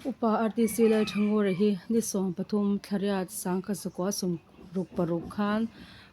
upa RTC lai thangor hi ni som pathum thariat sangkha sakwa sum ruk paruk khan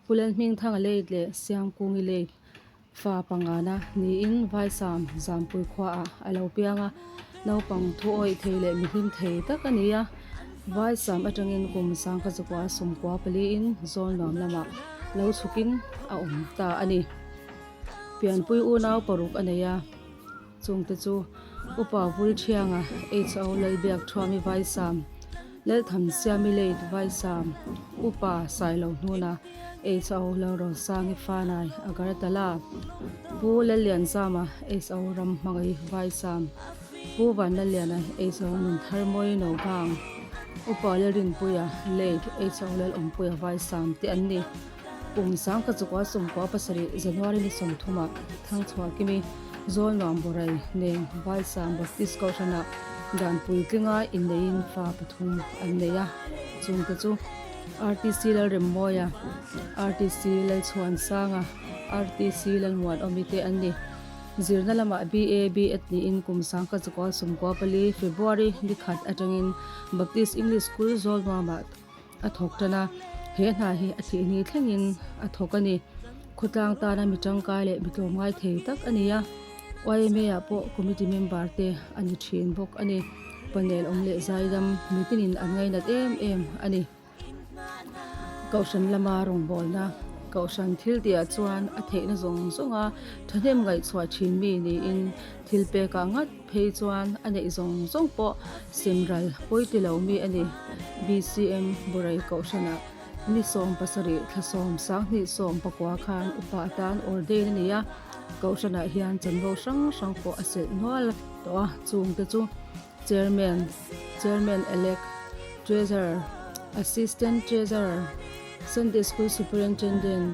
pulen hming thang le le siam kungi le fa pangana ni in vai sam zampui khwa a alo pianga no pang thu oi theile mi him thei takania vai sam atangin kum sangkha sakwa sum kwa pali in zon nom lama lo chukin a ta ani pian pui u naw paruk aneya chungte chu upa vul thianga ho lei biak thwami vai sam lel tham siami lei vai sam upa sailo nuna ho lo ro sangi fanai agartala pu le lian sama ho ram mangai vai sam pu van le lian ho nun tharmoi no bang upa le rin puya lei ho lel om puya vai sam ti anni sang ka chukwa sum ko pasari January ni som thuma thang chwa kimi zol nom borai ne vai sam baptist ko thana dan pui kinga in lein fa pathum anneya chung te chu RTC la remoya RTC la chuan sanga RTC la nuan omite anni zirna lama BAB atni in kum sang ka chukwa sum ko pali February ni khat atangin Baptist English School zol ma athok tana he na hi athi ni thlengin athokani khutlang ta na mitang kai le mitlom ngai thei tak ania YMA ya po committee member te ani thin bok ani panel omle zaidam mitinin angai na em ani kaushan lama rong bolna kaushan thil dia chuan a theina zong zonga thanem ngai chwa thin mi ni in thil pe ka ngat phei chuan ane zong zong po simral poitilo mi ani BCM borai kaushana ni som pasari thasom sang ni som pakwa khan upatan orde niya kaushana hian chanro sang po ase nual to chung te chu chairman elect treasurer assistant treasurer Sunday school superintendent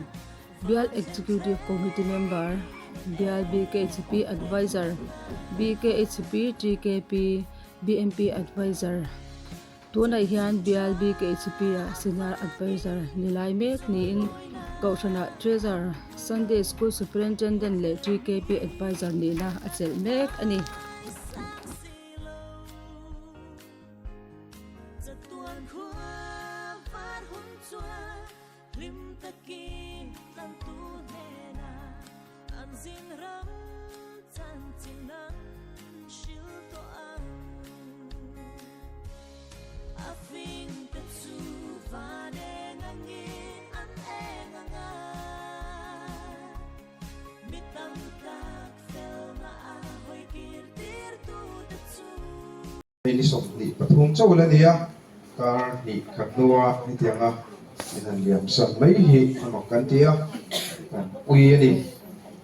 BL executive committee member BL BKHP advisor BKHP TKP BMP advisor tunai hian BLB KHP senior advisor nilai mek ni in kaushana treasurer Sunday school superintendent le TKP advisor ni na achel mek ani ni som ni pathum chawla nia kar ni khatnuwa ni tianga inan liam sam mai hi amakan tia kan ui ani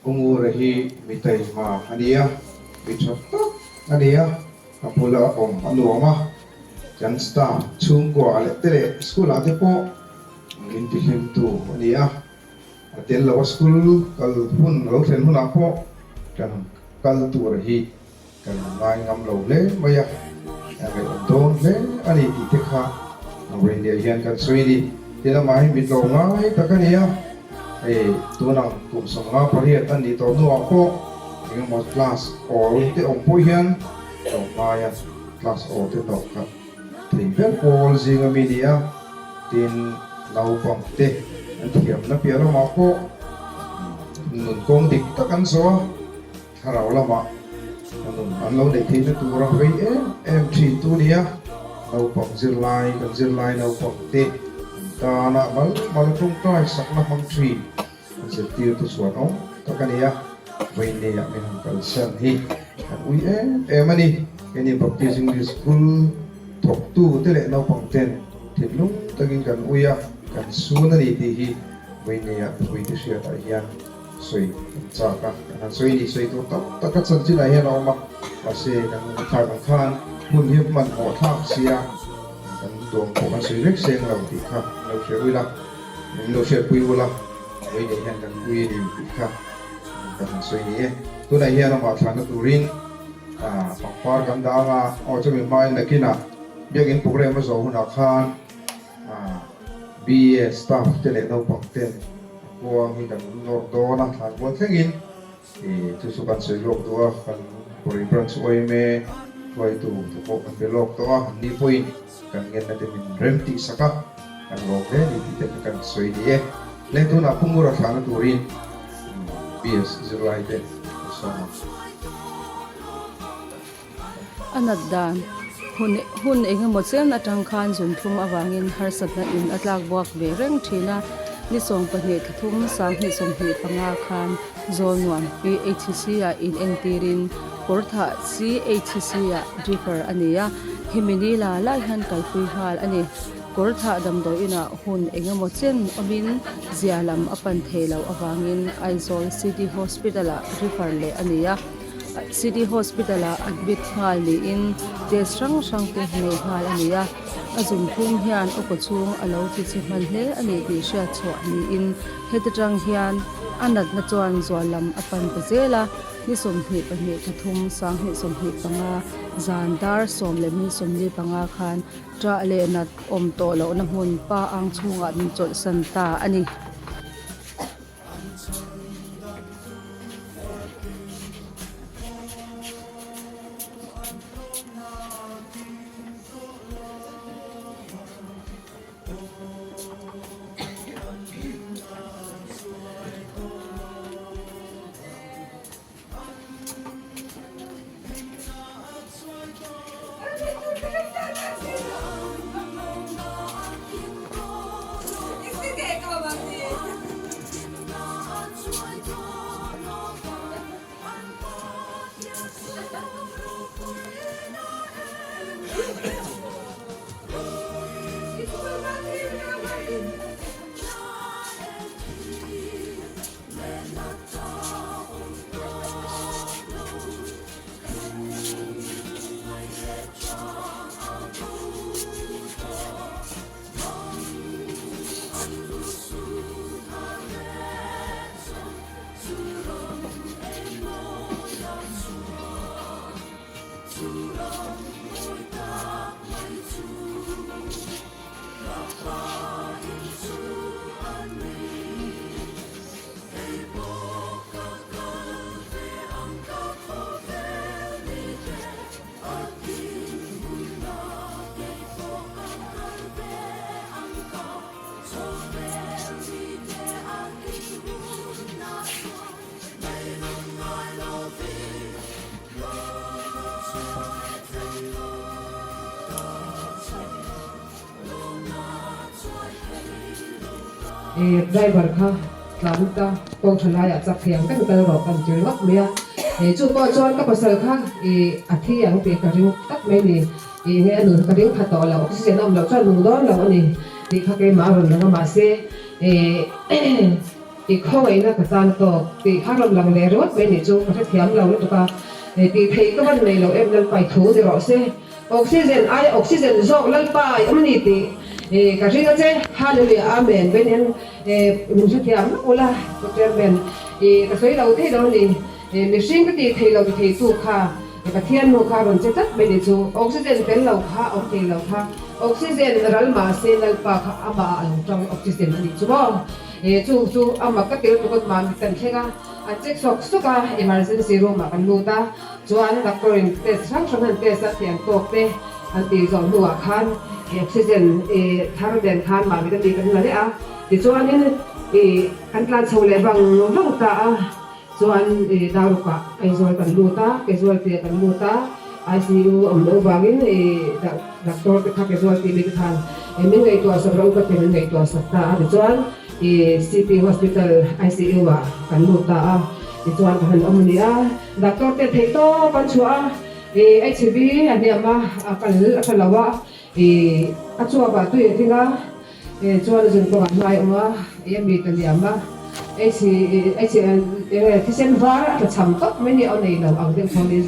ungu rahi mitai ma ania bichapta ania apula om anuama jan sta chungwa ale tele school ate po inti him tu ania atel lawa school kal hun lo fen hun apo kan kal tu rahi kan ngai ngam lo le maya ngày đón lễ anh đi tiếp ha, người địa hiện cái suy đi, thì là mai mình lâu ngay tất cả này, tôi năng cùng sống ngay phát hiện anh đi tàu nuông po, những một class all thì ông po hiện, ông mai class all thì tàu cả, thì biết all gì cái media, tin lâu bằng thế, anh thiểm nó biết là mà po, nụn công địch tất cả số, harau lama. Anh lâu để thấy nó tụ ra với em chỉ tu đi á, lâu bọc zir lai lâu bọc tê, ta nã mal trung trai sắc na mang trì, zir tiêu tu suan ông, tất cả này á, vậy này mình làm cái sân hi, ui em anh cái này bọc tiêu sinh đi school, thọc tu thế lệ lâu bọc tên, thì lúc ta kinh cần ui á, cần suan này thì hi, vậy này á, vậy thì sẽ tại hiền. Sui chaka kan sui ni sui tu tak tak san chi lai hen oma ase kan khan mun hi man ho thak sia kan dom ko kan sui rek seng lo ti kha lo she ui la lo she pui ula oi de hen kan ui ni ti kha kan sui ni tu nai hian ma thana turin pakpar kan da nga o chumi mai na kina biagin program zo huna khan BA staff tele no pakten buang hi kan lor do na than buang thengin tu su kan sei lok do kan pori branch oi me tuai tu pok kan pelok to ni point kan ngen na temin remti saka kan roke ni tite kan soi die le tu na pungura thana turin bias zirlaite so anat dan hun enge mo chen atang khan zum thum awangin har satna in atlak buak ve reng thina ni song pahne thum sang hi som hi panga khan zone 1 PHC ya in entirin portha CHC ya differ ania himini la lai han kalpui hal ani portha damdo ina hun enge mo chen omin zialam apan thelo awangin Aizawl City Hospital a refer le ania City Hospital admit hal ni in te sang sang te nei hal ania azum thum hian opochung alo ti chi man hle ani ti sha chho ni in hetang hian anat na chuan zualam apan pazela ni som hi pahne thum sang hi som hi panga zandar som le mi som ni panga khan tra le nat om to lo na hun pa ang chunga ni chol san ta ani driver kha tlamta pong thalaya chak thiang kan kal ro kan chil wak mea chu po chon ka pasal kha athi ang pe ka ring tak mai ni he anu ka ring kha to la oxygen am lo cha nu do lo ani ti kha ke ma ron na ma se khoi na ka tan to ti kha ron lang le ro mai ni chu ka thiam lo to ka ti thei ka ban nei lo em lal pai thu de ro se oxygen zo lal pai amni ti ka ringa che hallelujah amen ben en mun ju thiam ola to ben ka soi lo thei lo ni mi sing ka ti thei lo ti thei tu kha ka thian no kha ron che tat ben ni chu oxygen tel lo kha okay lo kha oxygen ral ma se lal pa kha aba ang tong oxygen ni chu bo chu ama ka tel to ko man kan thega a check sok ka emergency room ma kan lu ta chuan doctor in test sang sang test sa tiang tok te an ti zo nu a khan oxygen thar den khan ma mi kan la le a ti chuan in kan tlan chho le bang long ta a chuan daru ka ai zo kan lu ta ke zo te kan lu ta ICU am lo bangin doctor ka ke zo ti mi khan min ngai to sa ro ka te min ngai to sa ta ti chuan City Hospital ICU wa kan lu ta a ti chuan kan om ni a doctor te thei to kan chua HB ani ama kan lawa achua ba tu tinga chuan jun ko mai oma mi tan ya ma tisen var ka cham tok meni on nei lo ang ding thoni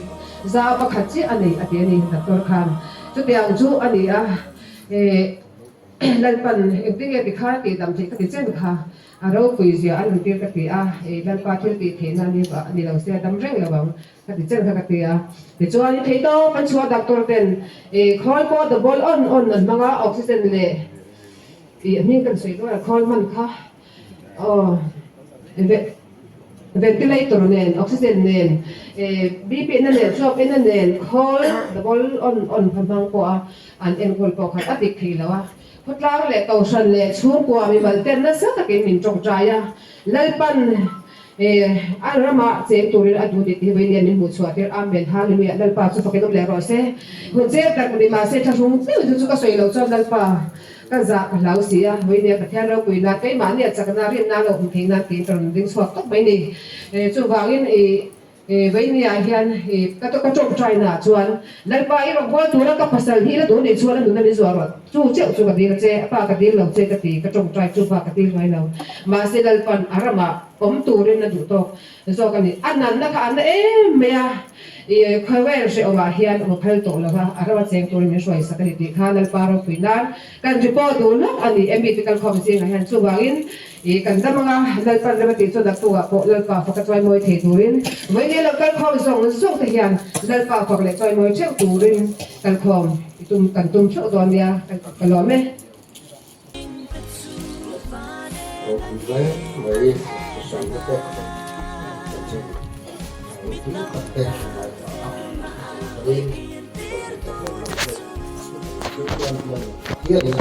za ba khachi ani ati ani doctor khan chu tiang chu ani a lan pan ekting e bikha ti dam thei ka ti chen kha aro pui zia an ti ka ti a lan pa thil ti thena ni ba ni lo se dam reng lo bang ka ti chen ka ti a ti chuan ni thei to kan chua doctor ten khol ko the ball on manga oxygen le mi kan sei do khol man kha ventilator nen oxygen nen bp na nen shop na nen khol double on phamang ko an enkol ko khat adik thilawa khotlang le to san le chung ko mi mal ten na sa takin min chong chaya lalpan arama che turin adu de ti vein ni mu chwa ter amen hallelujah lalpa chu pakin le ro se hun che tak ni ma se thasung tu chu ka soi lo chon lalpa ka za ka lau sia vein ne ka thya ro kui na kai ma ne chakna rin na lo hum thing na ti tron ding swak tok mai ni chu wangin vein ni a hian ka to ka chong trai na chuan lalpa i ro bol tu ra ka pasal hi la do ni chuan nu na ni zuar chu cheu chu ka ding che pa ka ding lo che ka ti ka chong trai chu pa ka ding mai lo ma se lalpan arama om turin na du to zo ka ni anan na ka an me a khawel se owa hian mo phel to la arawa cheng turin ni soi sakani ti khanal paro pinar kan ripo du no ani medical committee na han chu wangin kan da mga lalpan na ti chu dak tuwa ko lalpa fa ka twai moi the turin mai ne local khom song song te hian lalpa fa le twai moi cheu turin kan khom itum kan tum chu don ya kan lo me Vậy sản xuất các cái kia thì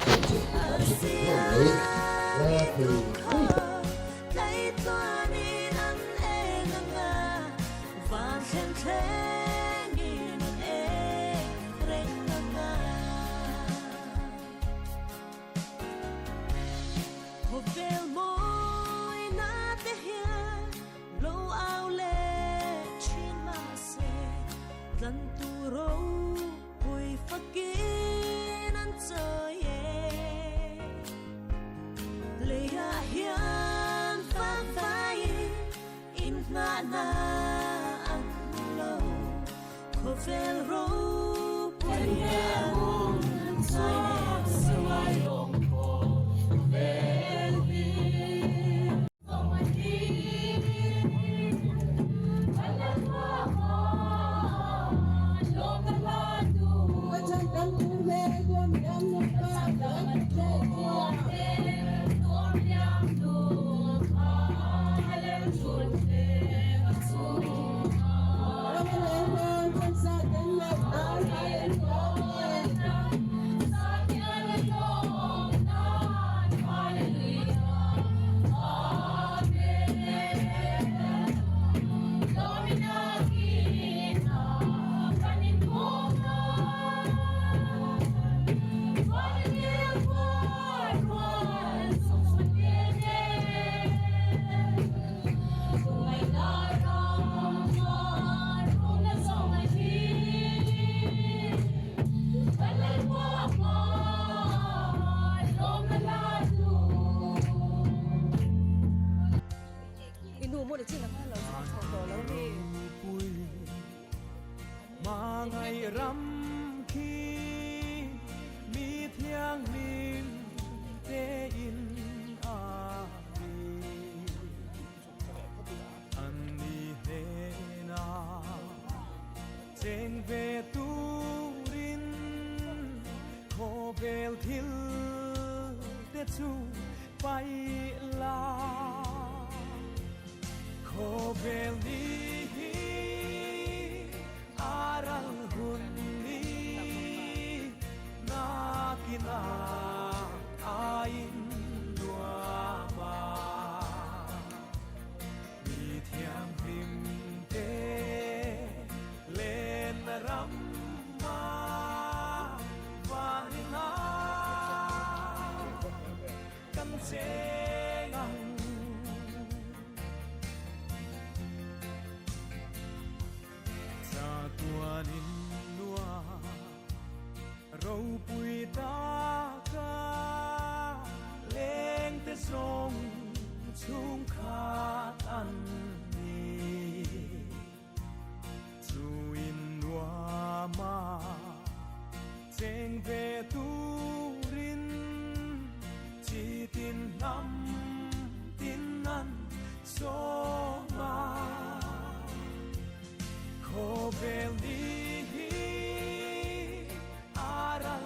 về tu rin khô bèl thil te chu bay la khô bèl đi aral hun ni na kina ain dua ba mi thiam him te ram ma va na kan che ngang sa tua nin lua râu pui ta ka leng te song chung khat an ma cheng về tu rin chỉ tin năm tin ăn số ma khô về đi aral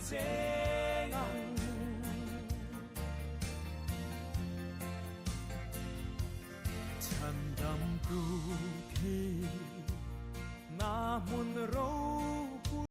sengang 찬담 구기 나문 로